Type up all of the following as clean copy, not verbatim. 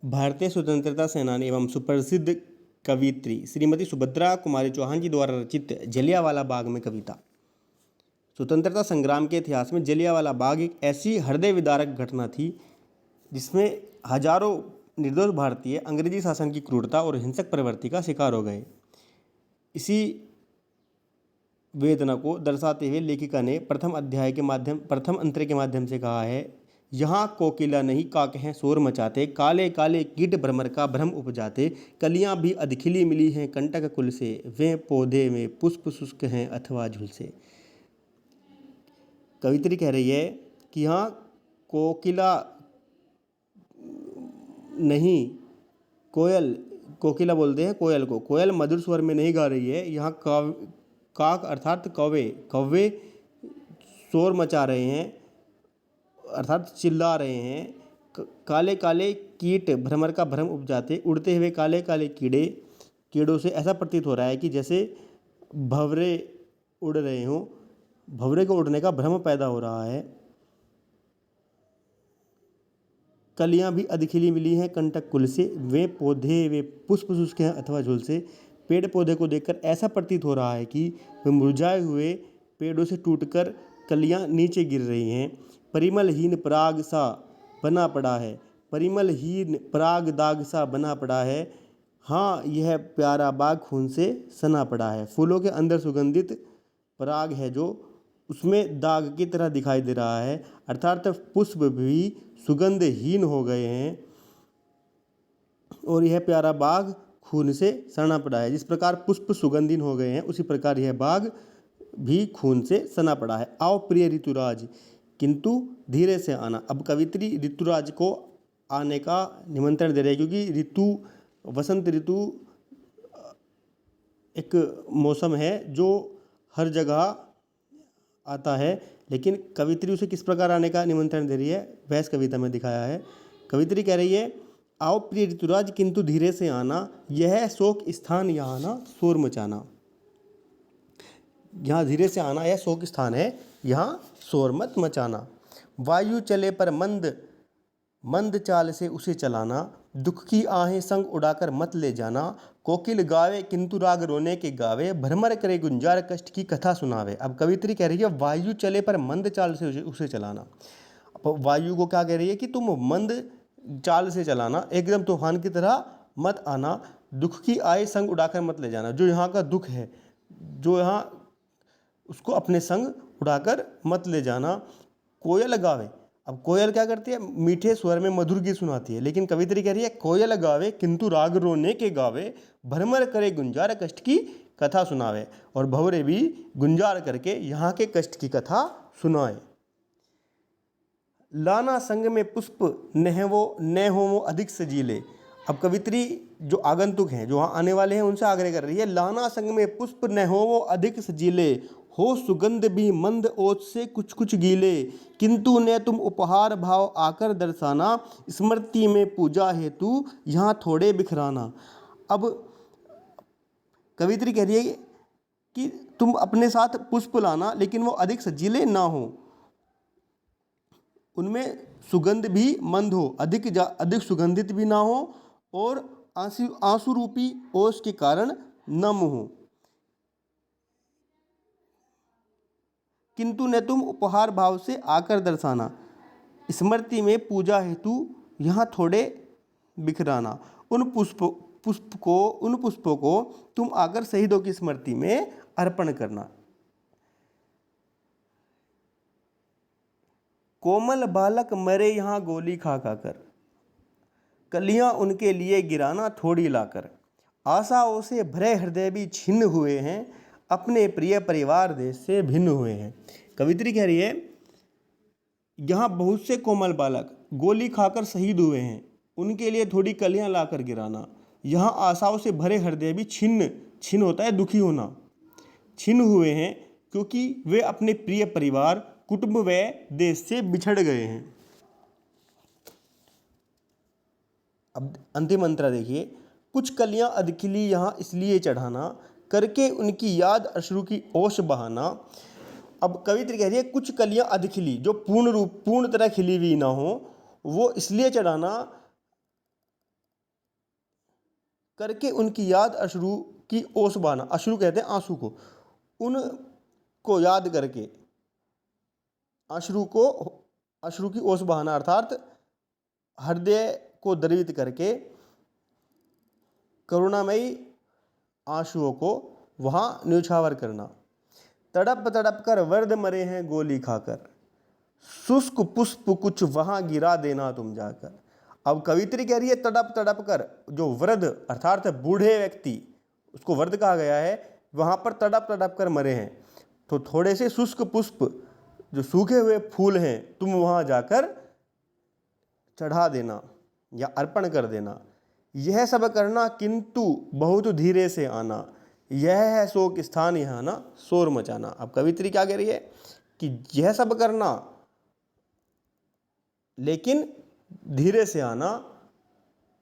भारतीय स्वतंत्रता सेनानी एवं सुप्रसिद्ध कवियत्री श्रीमती सुभद्रा कुमारी चौहान जी द्वारा रचित जलियांवाला बाग में कविता। स्वतंत्रता संग्राम के इतिहास में जलियांवाला बाग एक ऐसी हृदय विदारक घटना थी जिसमें हजारों निर्दोष भारतीय अंग्रेजी शासन की क्रूरता और हिंसक प्रवृत्ति का शिकार हो गए। इसी वेदना को दर्शाते हुए लेखिका ने प्रथम अंतरे के माध्यम से कहा है, यहाँ कोकिला नहीं काक हैं शोर मचाते, काले काले कीट भ्रमर का भ्रम उपजाते, कलियां भी अधखिली मिली हैं कंटक कुल से, वे पौधे में पुष्प शुष्क हैं अथवा झुलसे। कवित्री कह रही है कि यहाँ कोकिला नहीं, कोयल, कोकिला बोलते हैं कोयल को, कोयल मधुर स्वर में नहीं गा रही है। यहाँ काक अर्थात कौवे, कौवे शोर मचा रहे हैं अर्थात चिल्ला रहे हैं। काले काले कीट भ्रमर का भ्रम उपजाते, उड़ते हुए काले काले कीड़ों से ऐसा प्रतीत हो रहा है कि जैसे भंवरे उड़ रहे हों, भंवरे को उड़ने का भ्रम पैदा हो रहा है। कलियां भी अधखिली मिली हैं कंटक कुल से, वे पुष्प शुष्क हैं अथवा झुलसे। पेड़ पौधे को देखकर ऐसा प्रतीत हो रहा है कि वे मुरझाए हुए पेड़ों से टूटकर कलियां नीचे गिर रही हैं। परिमलहीन पराग सा बना पड़ा है, परिमलहीन पराग दाग सा बना पड़ा है। हाँ, यह प्यारा बाग खून से सना पड़ा है। फूलों के अंदर सुगंधित पराग है जो उसमें दाग की तरह दिखाई दे रहा है, अर्थात पुष्प भी सुगंधहीन हो गए हैं और यह प्यारा बाग खून से सना पड़ा है। जिस प्रकार पुष्प सुगंधहीन हो गए हैं उसी प्रकार यह बाग भी खून से सना पड़ा है। आओ प्रिय ऋतुराज किंतु धीरे से आना। अब कवित्री ऋतुराज को आने का निमंत्रण दे रहे हैं, क्योंकि वसंत ऋतु एक मौसम है जो हर जगह आता है, लेकिन कवित्री उसे किस प्रकार आने का निमंत्रण दे रही है वह इस कविता में दिखाया है। कवित्री कह रही है, आओ प्रिय ऋतुराज किंतु धीरे से आना, यह शोक स्थान यहाँ ना शोर मचाना। यहाँ धीरे से आना, यह शोक स्थान है, यहाँ शोर मत मचाना। वायु चले पर मंद मंद चाल से उसे चलाना, दुख की आहें संग उड़ाकर मत ले जाना। कोकिल गावे किंतु राग रोने के गावे, भ्रमर करे गुंजार कष्ट की कथा सुनावे। अब कवित्री कह रही है वायु चले पर मंद चाल से उसे चलाना। अब वायु को क्या कह रही है कि तुम मंद चाल से चलाना, एकदम तूफान की तरह मत आना। दुख की आए संग उड़ाकर मत ले जाना, जो यहाँ का दुख है, जो यहाँ उसको अपने संग उड़ाकर मत ले जाना। कोयल गावे, अब कोयल क्या करती है, मीठे स्वर में मधुर गीत सुनाती है, लेकिन कवित्री कह रही है कोयल गावे किंतु राग रोने के गावे, भ्रमर करे गुंजार कष्ट की कथा सुनावे। और भंवरे भी गुंजार करके यहाँ के कष्ट की कथा सुनाए। लाना संग में पुष्प न हो वो अधिक सजीले। अब कवित्री जो आगंतुक हैं, जो वहाँ आने वाले हैं, उनसे आग्रह कर रही है, लाना संग में पुष्प न हो वो अधिक सजीले, हो सुगंध भी मंद ओत से कुछ कुछ गीले, किंतु ने तुम उपहार भाव आकर दर्शाना, स्मृति में पूजा हेतु यहाँ थोड़े बिखराना। अब कवित्री कह रही है कि तुम अपने साथ पुष्प लाना, लेकिन वो अधिक सजीले ना हो, उनमें सुगंध भी मंद हो, अधिक सुगंधित भी ना हो, और आंसू रूपी ओस के कारण नम हो। किंतु न तुम उपहार भाव से आकर दर्शाना, स्मृति में पूजा हेतु यहाँ थोड़े बिखराना। उन पुष्पों को तुम आकर शहीदों की स्मृति में अर्पण करना। कोमल बालक मरे यहाँ गोली खा खाकर, कलियां उनके लिए गिराना थोड़ी लाकर। आशाओं से भरे हृदय भी छिन्न हुए हैं, अपने प्रिय परिवार देश से भिन्न हुए हैं। कवित्री कह रही है यहाँ बहुत से कोमल बालक गोली खाकर शहीद हुए हैं, उनके लिए थोड़ी कलियां लाकर गिराना। यहाँ आशाओं से भरे हृदय भी छिन्न होता है दुखी होना, छिन्न हुए हैं, क्योंकि वे अपने प्रिय परिवार, कुटुंब व देश से बिछड़ गए हैं। अब अंतिम मंत्र देखिए, कुछ कलियां अधखिली यहाँ इसलिए चढ़ाना, करके उनकी याद अश्रु की ओस बहाना। अब कवित्री कह रही है कुछ कलियां अधखिली, जो पूर्ण तरह खिली हुई ना हो, वो इसलिए चढ़ाना करके उनकी याद अश्रु की ओस बहाना, अश्रु कहते हैं आंसू को, उनको याद करके अश्रु की ओस बहाना अर्थात हृदय को द्रवित करके करुणामयी आंसुओं को वहाँ न्योछावर करना। तड़प तड़प कर वर्द मरे हैं गोली खाकर, शुष्क पुष्प कुछ वहाँ गिरा देना तुम जाकर। अब कवित्री कह रही है तड़प तड़प कर, जो वृद्ध अर्थात बूढ़े व्यक्ति, उसको वृद्ध कहा गया है, वहाँ पर तड़प तड़प कर मरे हैं, तो थोड़े से शुष्क पुष्प जो सूखे हुए फूल हैं तुम वहाँ जाकर चढ़ा देना या अर्पण कर देना। यह सब करना किंतु बहुत धीरे से आना, यह है शोक स्थान यहाँ ना शोर मचाना। अब कवित्री क्या कह रही है कि यह सब करना लेकिन धीरे से आना,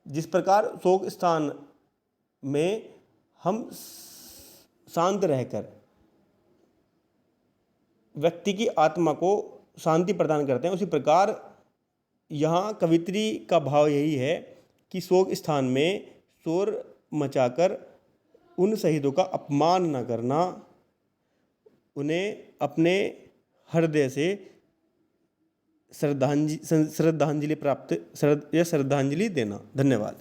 जिस प्रकार शोक स्थान में हम शांत रहकर व्यक्ति की आत्मा को शांति प्रदान करते हैं, उसी प्रकार यहाँ कवित्री का भाव यही है कि शोक स्थान में शोर मचाकर उन शहीदों का अपमान न करना, उन्हें अपने हृदय से श्रद्धांजलि देना। धन्यवाद।